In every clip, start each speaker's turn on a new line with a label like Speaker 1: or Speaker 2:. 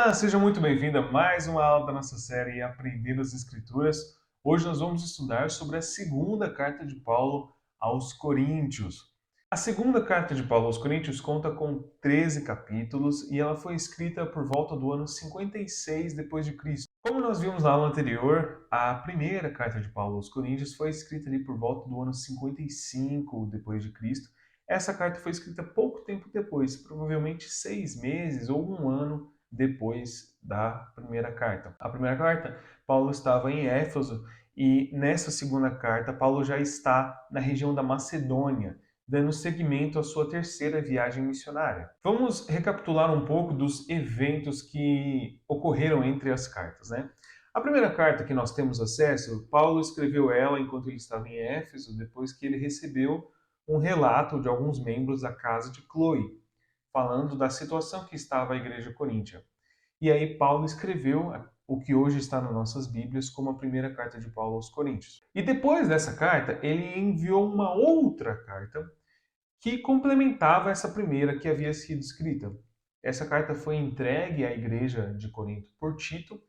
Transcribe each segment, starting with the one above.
Speaker 1: Olá, seja muito bem-vindo a mais uma aula da nossa série Aprendendo as Escrituras. Hoje nós vamos estudar sobre a segunda carta de Paulo aos Coríntios. A segunda carta de Paulo aos Coríntios conta com 13 capítulos e ela foi escrita por volta do ano 56 depois de Cristo. Como nós vimos na aula anterior, a primeira carta de Paulo aos Coríntios foi escrita ali por volta do ano 55 depois de Cristo. Essa carta foi escrita pouco tempo depois, provavelmente 6 meses ou um ano depois da primeira carta. A primeira carta, Paulo estava em Éfeso e nessa segunda carta, Paulo já está na região da Macedônia, dando seguimento à sua terceira viagem missionária. Vamos recapitular um pouco dos eventos que ocorreram entre as cartas, né? A primeira carta que nós temos acesso, Paulo escreveu ela enquanto ele estava em Éfeso, depois que ele recebeu um relato de alguns membros da casa de Cloe, falando da situação que estava a igreja coríntia. E aí Paulo escreveu o que hoje está nas nossas Bíblias como a primeira carta de Paulo aos Coríntios. E depois dessa carta, ele enviou uma outra carta que complementava essa primeira que havia sido escrita. Essa carta foi entregue à igreja de Corinto por Tito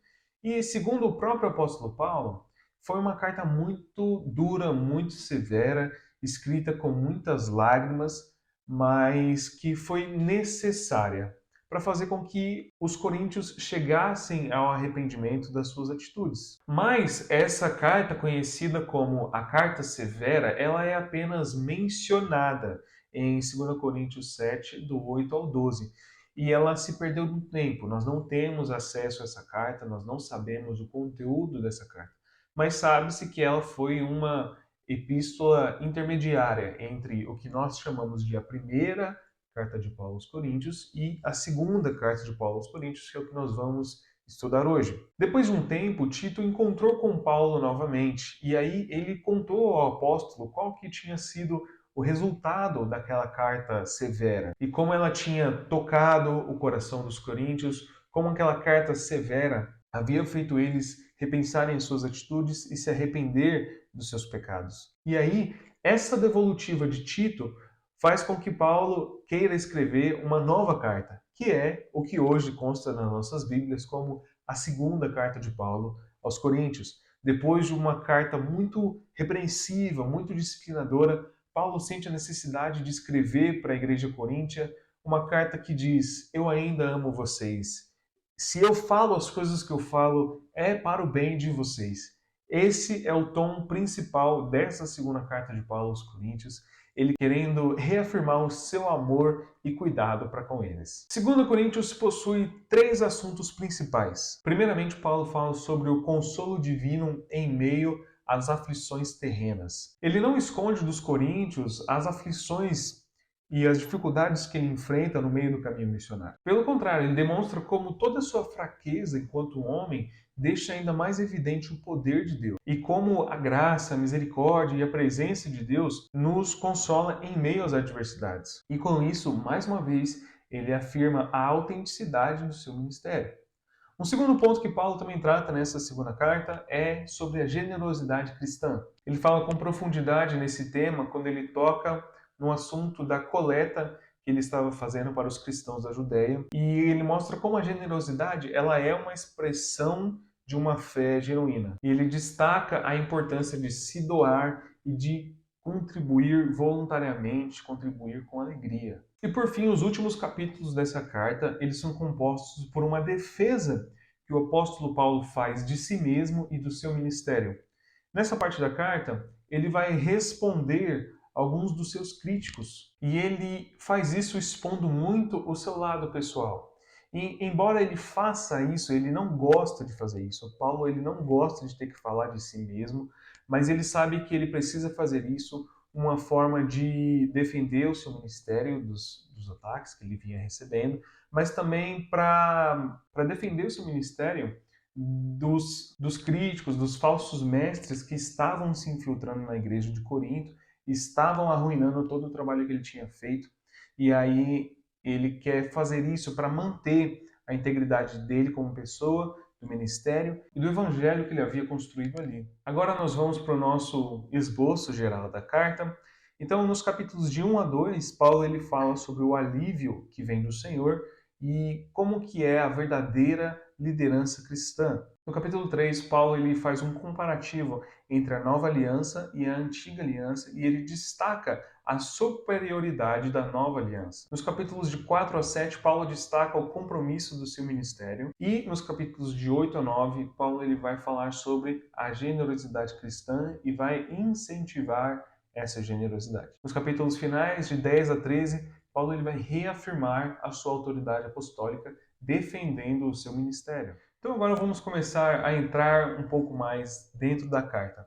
Speaker 1: e, segundo o próprio apóstolo Paulo, foi uma carta muito dura, muito severa, escrita com muitas lágrimas, mas que foi necessária para fazer com que os coríntios chegassem ao arrependimento das suas atitudes. Mas essa carta, conhecida como a carta severa, ela é apenas mencionada em 2 Coríntios 7, do 8 ao 12. E ela se perdeu no tempo. Nós não temos acesso a essa carta, nós não sabemos o conteúdo dessa carta. Mas sabe-se que ela foi uma epístola intermediária entre o que nós chamamos de a primeira carta de Paulo aos Coríntios e a segunda carta de Paulo aos Coríntios, que é o que nós vamos estudar hoje. Depois de um tempo, Tito encontrou com Paulo novamente e aí ele contou ao apóstolo qual que tinha sido o resultado daquela carta severa e como ela tinha tocado o coração dos coríntios, como aquela carta severa havia feito eles repensarem suas atitudes e se arrepender dos seus pecados. E aí, essa devolutiva de Tito faz com que Paulo queira escrever uma nova carta, que é o que hoje consta nas nossas Bíblias como a segunda carta de Paulo aos Coríntios. Depois de uma carta muito repreensiva, muito disciplinadora, Paulo sente a necessidade de escrever para a igreja coríntia uma carta que diz: Eu ainda amo vocês. Se eu falo as coisas que eu falo, é para o bem de vocês. Esse é o tom principal dessa segunda carta de Paulo aos Coríntios, ele querendo reafirmar o seu amor e cuidado para com eles. 2 Coríntios possui três assuntos principais. Primeiramente, Paulo fala sobre o consolo divino em meio às aflições terrenas. Ele não esconde dos coríntios as aflições e as dificuldades que ele enfrenta no meio do caminho missionário. Pelo contrário, ele demonstra como toda a sua fraqueza enquanto homem deixa ainda mais evidente o poder de Deus e como a graça, a misericórdia e a presença de Deus nos consola em meio às adversidades. E com isso, mais uma vez, ele afirma a autenticidade do seu ministério. Um segundo ponto que Paulo também trata nessa segunda carta é sobre a generosidade cristã. Ele fala com profundidade nesse tema quando ele toca no assunto da coleta que ele estava fazendo para os cristãos da Judéia, e ele mostra como a generosidade ela é uma expressão de uma fé genuína. E ele destaca a importância de se doar e de contribuir voluntariamente, contribuir com alegria. E por fim, os últimos capítulos dessa carta, eles são compostos por uma defesa que o apóstolo Paulo faz de si mesmo e do seu ministério. Nessa parte da carta, ele vai responder alguns dos seus críticos e ele faz isso expondo muito o seu lado pessoal. E embora ele faça isso, ele não gosta de fazer isso. O Paulo ele não gosta de ter que falar de si mesmo, mas ele sabe que ele precisa fazer isso uma forma de defender o seu ministério dos ataques que ele vinha recebendo, mas também para defender o seu ministério dos críticos, dos falsos mestres que estavam se infiltrando na igreja de Corinto, estavam arruinando todo o trabalho que ele tinha feito. E aí ele quer fazer isso para manter a integridade dele como pessoa, do ministério e do evangelho que ele havia construído ali. Agora nós vamos para o nosso esboço geral da carta. Então, nos capítulos de 1 a 2, Paulo ele fala sobre o alívio que vem do Senhor e como que é a verdadeira liderança cristã. No capítulo 3, Paulo ele faz um comparativo entre a nova aliança e a antiga aliança e ele destaca a superioridade da nova aliança. Nos capítulos de 4 a 7, Paulo destaca o compromisso do seu ministério e nos capítulos de 8 a 9, Paulo ele vai falar sobre a generosidade cristã e vai incentivar essa generosidade. Nos capítulos finais, de 10 a 13, Paulo ele vai reafirmar a sua autoridade apostólica, defendendo o seu ministério. Então agora vamos começar a entrar um pouco mais dentro da carta.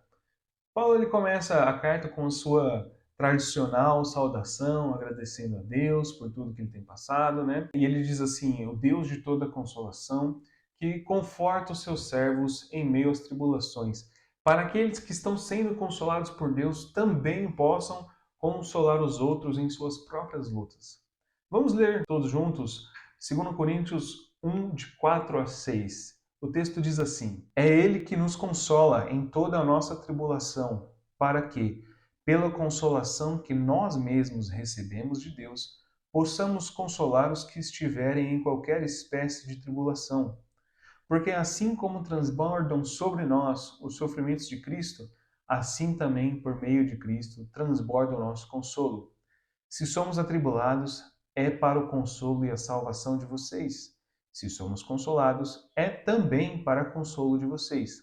Speaker 1: Paulo ele começa a carta com a sua tradicional saudação, agradecendo a Deus por tudo que ele tem passado, né? E ele diz assim: "O Deus de toda consolação, que conforta os seus servos em meio às tribulações, para aqueles que estão sendo consolados por Deus também possam consolar os outros em suas próprias lutas." Vamos ler todos juntos 2 Coríntios 1, de 4 a 6. O texto diz assim: "É Ele que nos consola em toda a nossa tribulação, para que, pela consolação que nós mesmos recebemos de Deus, possamos consolar os que estiverem em qualquer espécie de tribulação. Porque assim como transbordam sobre nós os sofrimentos de Cristo, assim também, por meio de Cristo, transborda o nosso consolo. Se somos atribulados, é para o consolo e a salvação de vocês. Se somos consolados, é também para consolo de vocês.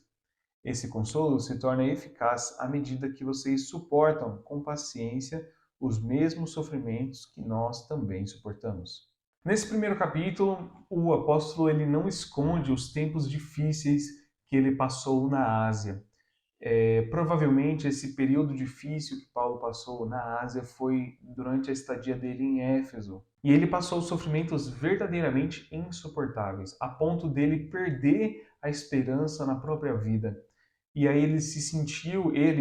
Speaker 1: Esse consolo se torna eficaz à medida que vocês suportam com paciência os mesmos sofrimentos que nós também suportamos." Nesse primeiro capítulo, o apóstolo ele não esconde os tempos difíceis que ele passou na Ásia. Provavelmente esse período difícil que Paulo passou na Ásia foi durante a estadia dele em Éfeso. E ele passou sofrimentos verdadeiramente insuportáveis, a ponto dele perder a esperança na própria vida. E aí ele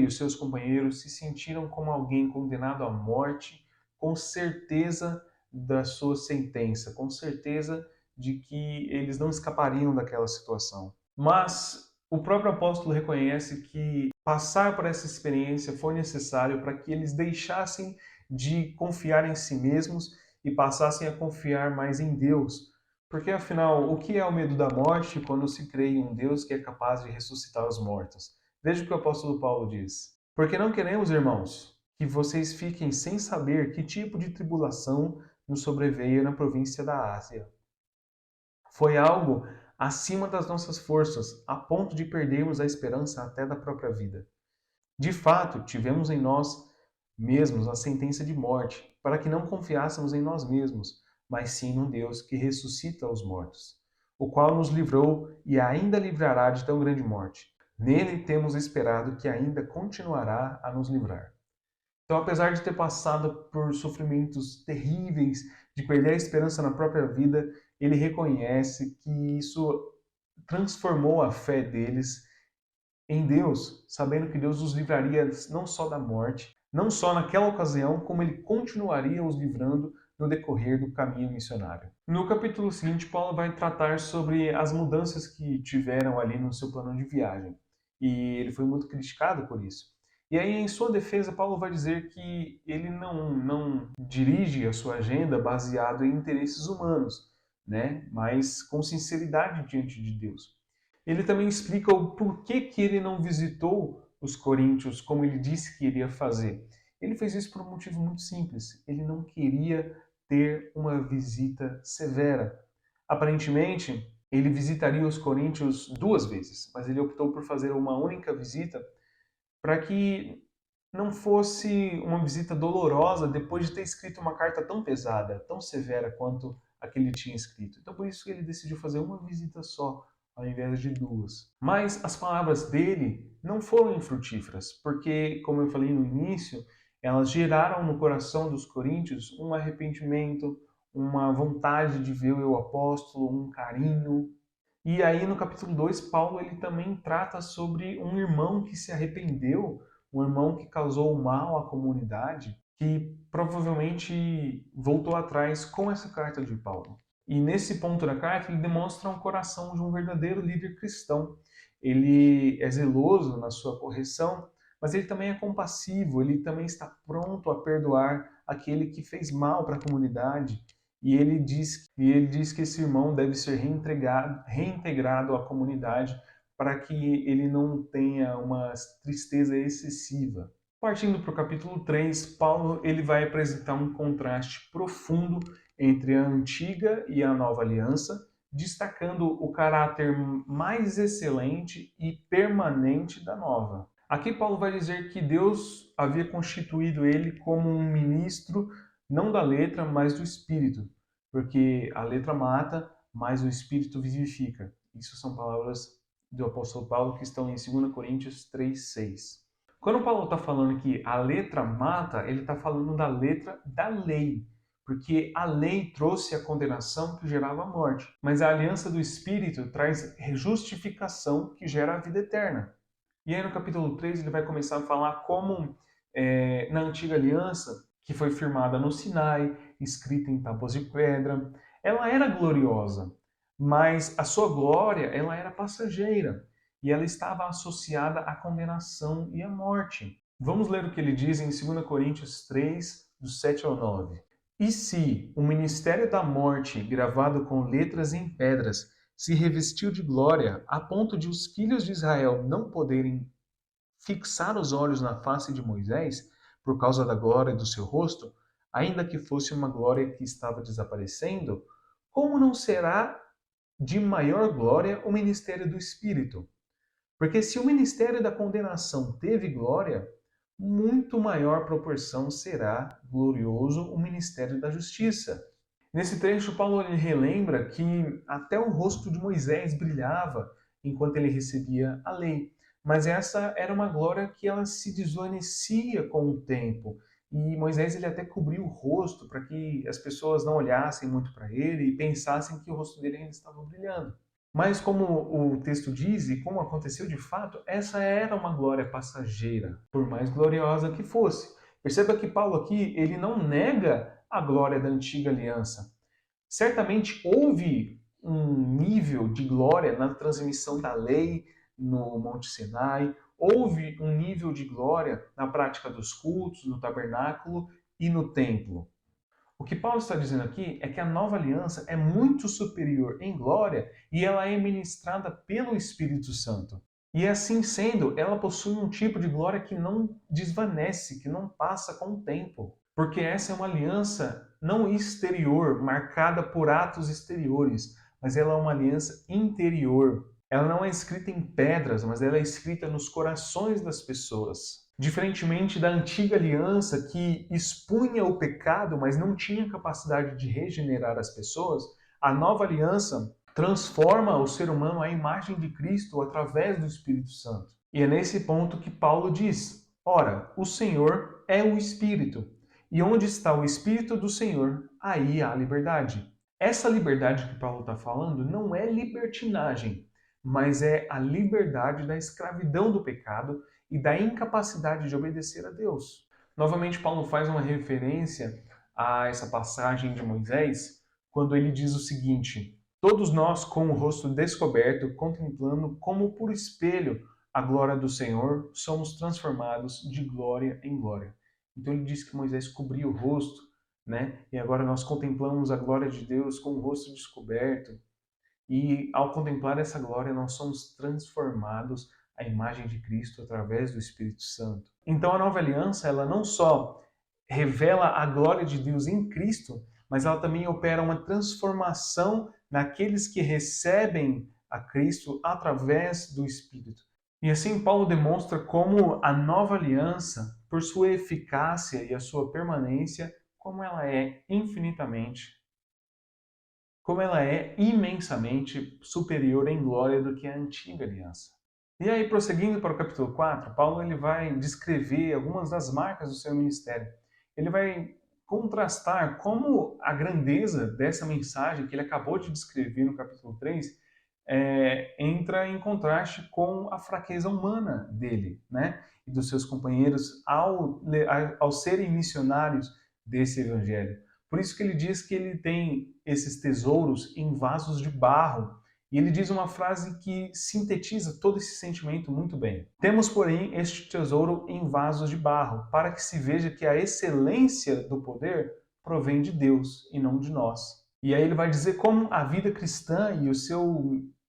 Speaker 1: e os seus companheiros se sentiram como alguém condenado à morte, com certeza da sua sentença, com certeza de que eles não escapariam daquela situação. Mas o próprio apóstolo reconhece que passar por essa experiência foi necessário para que eles deixassem de confiar em si mesmos e passassem a confiar mais em Deus. Porque afinal, o que é o medo da morte quando se crê em um Deus que é capaz de ressuscitar os mortos? Veja o que o apóstolo Paulo diz: "Porque não queremos, irmãos, que vocês fiquem sem saber que tipo de tribulação nos sobreveio na província da Ásia. Foi algo acima das nossas forças, a ponto de perdermos a esperança até da própria vida. De fato, tivemos em nós mesmos a sentença de morte, para que não confiássemos em nós mesmos, mas sim no Deus que ressuscita os mortos, o qual nos livrou e ainda livrará de tão grande morte. Nele temos esperado que ainda continuará a nos livrar." Então, apesar de ter passado por sofrimentos terríveis, de perder a esperança na própria vida, ele reconhece que isso transformou a fé deles em Deus, sabendo que Deus os livraria não só da morte, não só naquela ocasião, como ele continuaria os livrando no decorrer do caminho missionário. No capítulo seguinte, Paulo vai tratar sobre as mudanças que tiveram ali no seu plano de viagem. E ele foi muito criticado por isso. E aí, em sua defesa, Paulo vai dizer que ele não dirige a sua agenda baseado em interesses humanos, né? Mas com sinceridade diante de Deus. Ele também explica o porquê que ele não visitou os coríntios como ele disse que iria fazer. Ele fez isso por um motivo muito simples. Ele não queria ter uma visita severa. Aparentemente, ele visitaria os coríntios 2 vezes, mas ele optou por fazer uma única visita para que não fosse uma visita dolorosa depois de ter escrito uma carta tão pesada, tão severa quanto a que ele tinha escrito. Então, por isso que ele decidiu fazer uma visita só, ao invés de 2. Mas as palavras dele não foram infrutíferas, porque, como eu falei no início, elas geraram no coração dos coríntios um arrependimento, uma vontade de ver o apóstolo, um carinho. E aí no capítulo 2, Paulo ele também trata sobre um irmão que se arrependeu, um irmão que causou mal à comunidade, que provavelmente voltou atrás com essa carta de Paulo. E nesse ponto da carta ele demonstra um coração de um verdadeiro líder cristão. Ele é zeloso na sua correção, mas ele também é compassivo, ele também está pronto a perdoar aquele que fez mal para a comunidade. e ele diz que esse irmão deve ser reintegrado à comunidade para que ele não tenha uma tristeza excessiva. Partindo para o capítulo 3, Paulo ele vai apresentar um contraste profundo entre a antiga e a nova aliança, destacando o caráter mais excelente e permanente da nova. Aqui Paulo vai dizer que Deus havia constituído ele como um ministro não da letra, mas do espírito, porque a letra mata, mas o espírito vivifica. Isso são palavras do apóstolo Paulo que estão em 2 Coríntios 3:6. Quando Paulo está falando que a letra mata, ele está falando da letra da lei, porque a lei trouxe a condenação que gerava a morte, mas a aliança do Espírito traz justificação que gera a vida eterna. E aí no capítulo 3 ele vai começar a falar como na antiga aliança, que foi firmada no Sinai, escrita em tábuas de pedra, ela era gloriosa, mas a sua glória ela era passageira e ela estava associada à condenação e à morte. Vamos ler o que ele diz em 2 Coríntios 3, do 7 ao 9. E se o ministério da morte, gravado com letras em pedras, se revestiu de glória, a ponto de os filhos de Israel não poderem fixar os olhos na face de Moisés, por causa da glória do seu rosto, ainda que fosse uma glória que estava desaparecendo, como não será de maior glória o ministério do Espírito? Porque se o ministério da condenação teve glória, muito maior proporção será glorioso o ministério da justiça. Nesse trecho, Paulo relembra que até o rosto de Moisés brilhava enquanto ele recebia a lei. Mas essa era uma glória que ela se desvanecia com o tempo. E Moisés ele até cobriu o rosto para que as pessoas não olhassem muito para ele e pensassem que o rosto dele ainda estava brilhando. Mas como o texto diz e como aconteceu de fato, essa era uma glória passageira, por mais gloriosa que fosse. Perceba que Paulo aqui, ele não nega a glória da antiga aliança. Certamente houve um nível de glória na transmissão da lei no Monte Sinai, houve um nível de glória na prática dos cultos, no tabernáculo e no templo. O que Paulo está dizendo aqui é que a nova aliança é muito superior em glória e ela é ministrada pelo Espírito Santo. E assim sendo, ela possui um tipo de glória que não desvanece, que não passa com o tempo. Porque essa é uma aliança não exterior, marcada por atos exteriores, mas ela é uma aliança interior. Ela não é escrita em pedras, mas ela é escrita nos corações das pessoas. Diferentemente da antiga aliança que expunha o pecado, mas não tinha capacidade de regenerar as pessoas, a nova aliança transforma o ser humano à imagem de Cristo através do Espírito Santo. E é nesse ponto que Paulo diz: ora, o Senhor é o Espírito. E onde está o Espírito do Senhor, aí há liberdade. Essa liberdade que Paulo está falando não é libertinagem, mas é a liberdade da escravidão do pecado e da incapacidade de obedecer a Deus. Novamente, Paulo faz uma referência a essa passagem de Moisés, quando ele diz o seguinte: todos nós, com o rosto descoberto, contemplando como por espelho a glória do Senhor, somos transformados de glória em glória. Então ele diz que Moisés cobria o rosto, né? E agora nós contemplamos a glória de Deus com o rosto descoberto. E ao contemplar essa glória, nós somos transformados à imagem de Cristo através do Espírito Santo. Então a nova aliança, ela não só revela a glória de Deus em Cristo, mas ela também opera uma transformação naqueles que recebem a Cristo através do Espírito. E assim Paulo demonstra como a nova aliança, por sua eficácia e a sua permanência, como ela é imensamente superior em glória do que a antiga aliança. E aí, prosseguindo para o capítulo 4, Paulo ele vai descrever algumas das marcas do seu ministério. Ele vai contrastar como a grandeza dessa mensagem que ele acabou de descrever no capítulo 3 entra em contraste com a fraqueza humana dele, né? E dos seus companheiros ao serem missionários desse evangelho. Por isso que ele diz que ele tem esses tesouros em vasos de barro. E ele diz uma frase que sintetiza todo esse sentimento muito bem. Temos, porém, este tesouro em vasos de barro, para que se veja que a excelência do poder provém de Deus e não de nós. E aí ele vai dizer como a vida cristã e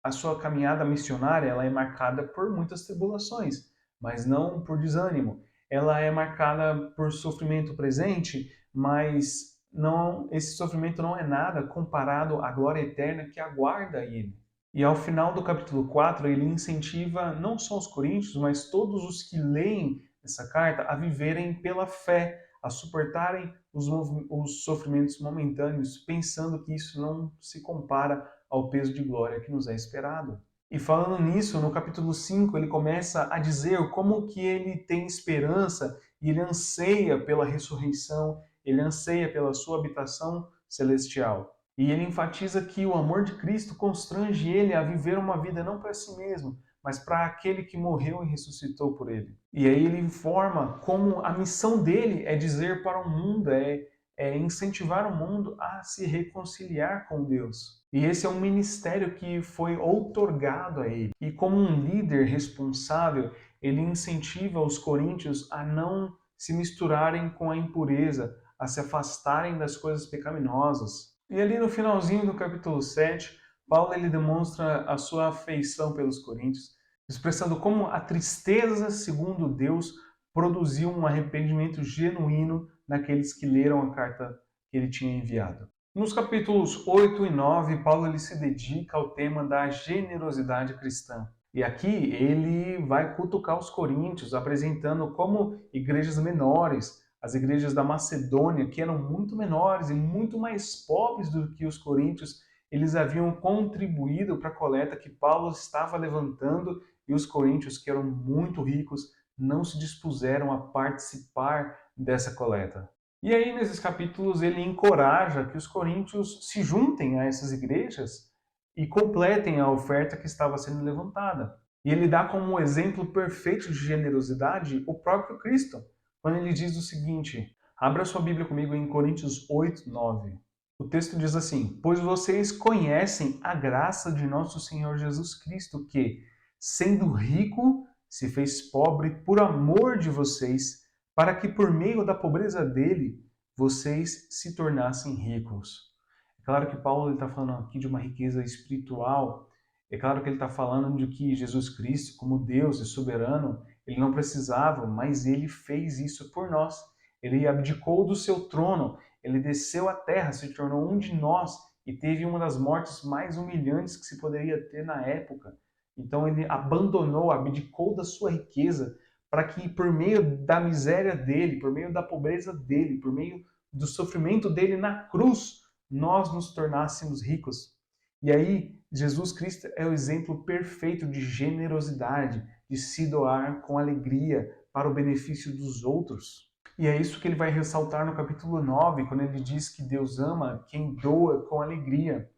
Speaker 1: a sua caminhada missionária ela é marcada por muitas tribulações, mas não por desânimo. Ela é marcada por sofrimento presente, mas não, esse sofrimento não é nada comparado à glória eterna que aguarda ele. E ao final do capítulo 4, ele incentiva não só os coríntios, mas todos os que leem essa carta a viverem pela fé, a suportarem os sofrimentos momentâneos, pensando que isso não se compara ao peso de glória que nos é esperado. E falando nisso, no capítulo 5, ele começa a dizer como que ele tem esperança e ele anseia pela ressurreição, ele anseia pela sua habitação celestial. E ele enfatiza que o amor de Cristo constrange ele a viver uma vida não para si mesmo, mas para aquele que morreu e ressuscitou por ele. E aí ele informa como a missão dele é dizer para o mundo, é incentivar o mundo a se reconciliar com Deus. E esse é um ministério que foi outorgado a ele. E como um líder responsável, ele incentiva os coríntios a não se misturarem com a impureza, a se afastarem das coisas pecaminosas. E ali no finalzinho do capítulo 7, Paulo ele demonstra a sua afeição pelos coríntios, expressando como a tristeza, segundo Deus, produziu um arrependimento genuíno naqueles que leram a carta que ele tinha enviado. Nos capítulos 8 e 9, Paulo ele se dedica ao tema da generosidade cristã. E aqui ele vai cutucar os coríntios, apresentando como igrejas menores, as igrejas da Macedônia, que eram muito menores e muito mais pobres do que os coríntios, eles haviam contribuído para a coleta que Paulo estava levantando e os coríntios, que eram muito ricos, não se dispuseram a participar dessa coleta. E aí, nesses capítulos, ele encoraja que os coríntios se juntem a essas igrejas e completem a oferta que estava sendo levantada. E ele dá como exemplo perfeito de generosidade o próprio Cristo, quando ele diz o seguinte: abra sua Bíblia comigo em Coríntios 8, 9. O texto diz assim: pois vocês conhecem a graça de nosso Senhor Jesus Cristo, que, sendo rico, se fez pobre por amor de vocês, para que por meio da pobreza dele, vocês se tornassem ricos. É claro que Paulo está falando aqui de uma riqueza espiritual. É claro que ele está falando de que Jesus Cristo, como Deus e soberano, ele não precisava, mas ele fez isso por nós. Ele abdicou do seu trono, ele desceu à terra, se tornou um de nós e teve uma das mortes mais humilhantes que se poderia ter na época. Então ele abandonou, abdicou da sua riqueza para que por meio da miséria dele, por meio da pobreza dele, por meio do sofrimento dele na cruz, nós nos tornássemos ricos. E aí, Jesus Cristo é o exemplo perfeito de generosidade, de se doar com alegria para o benefício dos outros. E é isso que ele vai ressaltar no capítulo 9, quando ele diz que Deus ama quem doa com alegria.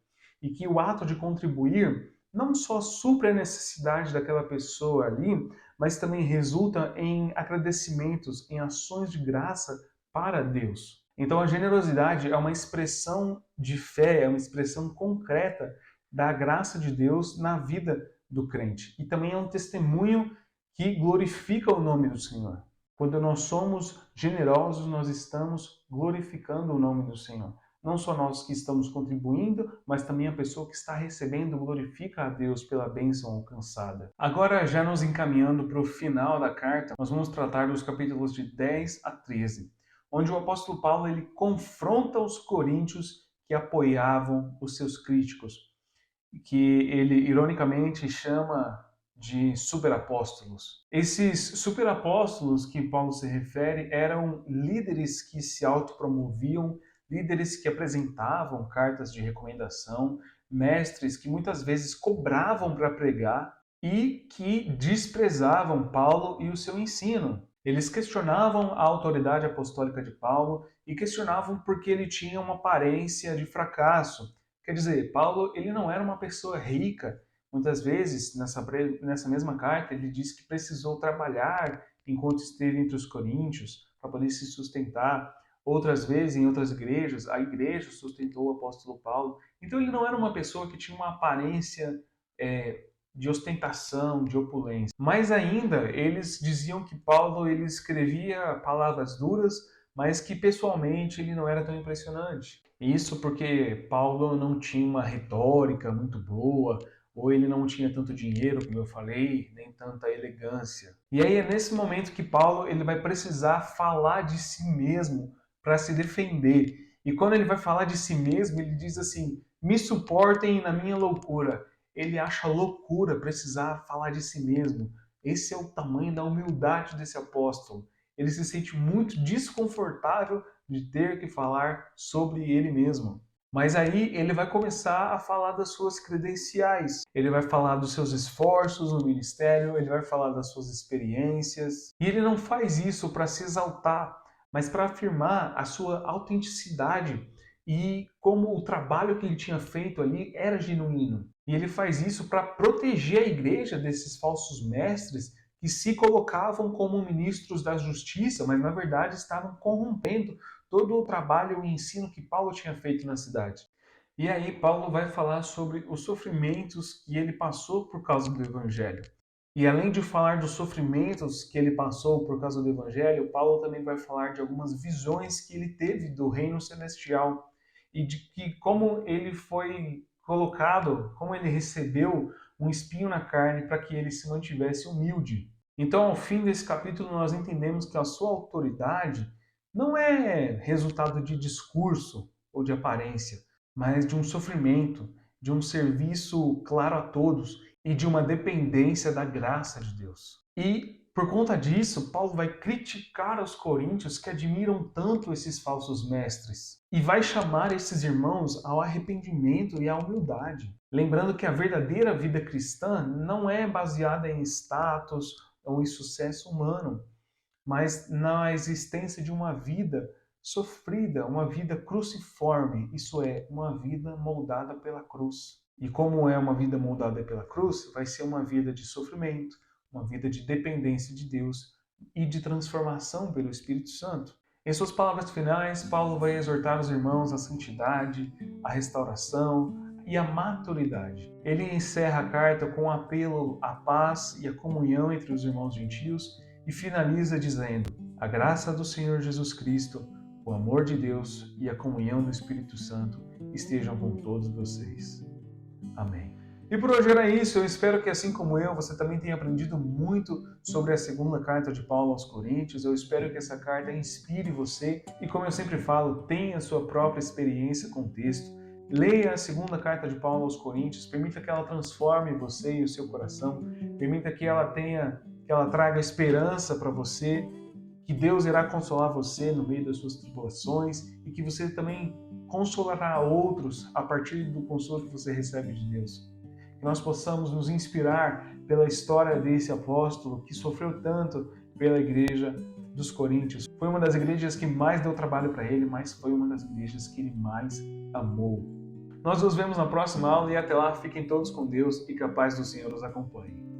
Speaker 1: E que o ato de contribuir não só supre a necessidade daquela pessoa ali, mas também resulta em agradecimentos, em ações de graça para Deus. Então a generosidade é uma expressão de fé, é uma expressão concreta da graça de Deus na vida do crente. E também é um testemunho que glorifica o nome do Senhor. Quando nós somos generosos, nós estamos glorificando o nome do Senhor. Não só nós que estamos contribuindo, mas também a pessoa que está recebendo glorifica a Deus pela bênção alcançada. Agora, já nos encaminhando para o final da carta, nós vamos tratar dos capítulos de 10 a 13, onde o apóstolo Paulo ele confronta os coríntios que apoiavam os seus críticos, que ele ironicamente chama de superapóstolos. Esses superapóstolos que Paulo se refere eram líderes que se autopromoviam, líderes que apresentavam cartas de recomendação, mestres que muitas vezes cobravam para pregar e que desprezavam Paulo e o seu ensino. Eles questionavam a autoridade apostólica de Paulo e questionavam porque ele tinha uma aparência de fracasso. Quer dizer, Paulo ele não era uma pessoa rica. Muitas vezes, nessa mesma carta, ele diz que precisou trabalhar enquanto esteve entre os coríntios para poder se sustentar. Outras vezes, em outras igrejas, a igreja sustentou o apóstolo Paulo. Então, ele não era uma pessoa que tinha uma aparência de ostentação, de opulência. Mais ainda, eles diziam que Paulo ele escrevia palavras duras, mas que pessoalmente ele não era tão impressionante. Isso porque Paulo não tinha uma retórica muito boa, ou ele não tinha tanto dinheiro, como eu falei, nem tanta elegância. E aí é nesse momento que Paulo ele vai precisar falar de si mesmo para se defender. E quando ele vai falar de si mesmo, ele diz assim: "Me suportem na minha loucura". Ele acha loucura precisar falar de si mesmo. Esse é o tamanho da humildade desse apóstolo. Ele se sente muito desconfortável de ter que falar sobre ele mesmo. Mas aí ele vai começar a falar das suas credenciais. Ele vai falar dos seus esforços no ministério, ele vai falar das suas experiências. E ele não faz isso para se exaltar, mas para afirmar a sua autenticidade e como o trabalho que ele tinha feito ali era genuíno. E ele faz isso para proteger a igreja desses falsos mestres que se colocavam como ministros da justiça, mas na verdade estavam corrompendo todo o trabalho e ensino que Paulo tinha feito na cidade. E aí Paulo vai falar sobre os sofrimentos que ele passou por causa do evangelho. E além de falar dos sofrimentos que ele passou por causa do evangelho, Paulo também vai falar de algumas visões que ele teve do reino celestial e de que como ele foi colocado, como ele recebeu um espinho na carne para que ele se mantivesse humilde. Então, ao fim desse capítulo, nós entendemos que a sua autoridade não é resultado de discurso ou de aparência, mas de um sofrimento, de um serviço claro a todos e de uma dependência da graça de Deus. E por conta disso, Paulo vai criticar os coríntios que admiram tanto esses falsos mestres e vai chamar esses irmãos ao arrependimento e à humildade. Lembrando que a verdadeira vida cristã não é baseada em status ou em sucesso humano, mas na existência de uma vida sofrida, uma vida cruciforme, isso é, uma vida moldada pela cruz. E como é uma vida moldada pela cruz, vai ser uma vida de sofrimento, uma vida de dependência de Deus e de transformação pelo Espírito Santo. Em suas palavras finais, Paulo vai exortar os irmãos à santidade, à restauração e à maturidade. Ele encerra a carta com um apelo à paz e à comunhão entre os irmãos gentios e finaliza dizendo: "A graça do Senhor Jesus Cristo, o amor de Deus e a comunhão do Espírito Santo estejam com todos vocês. Amém." E por hoje era isso. Eu espero que, assim como eu, você também tenha aprendido muito sobre a segunda carta de Paulo aos Coríntios. Eu espero que essa carta inspire você e, como eu sempre falo, tenha a sua própria experiência com o texto. Leia a segunda carta de Paulo aos Coríntios, permita que ela transforme você e o seu coração, permita que ela traga esperança para você, que Deus irá consolar você no meio das suas tribulações e que você também consolará outros a partir do consolo que você recebe de Deus. Que nós possamos nos inspirar pela história desse apóstolo que sofreu tanto pela igreja dos Coríntios. Foi uma das igrejas que mais deu trabalho para ele, mas foi uma das igrejas que ele mais amou. Nós nos vemos na próxima aula e até lá fiquem todos com Deus e que a paz do Senhor os acompanhe.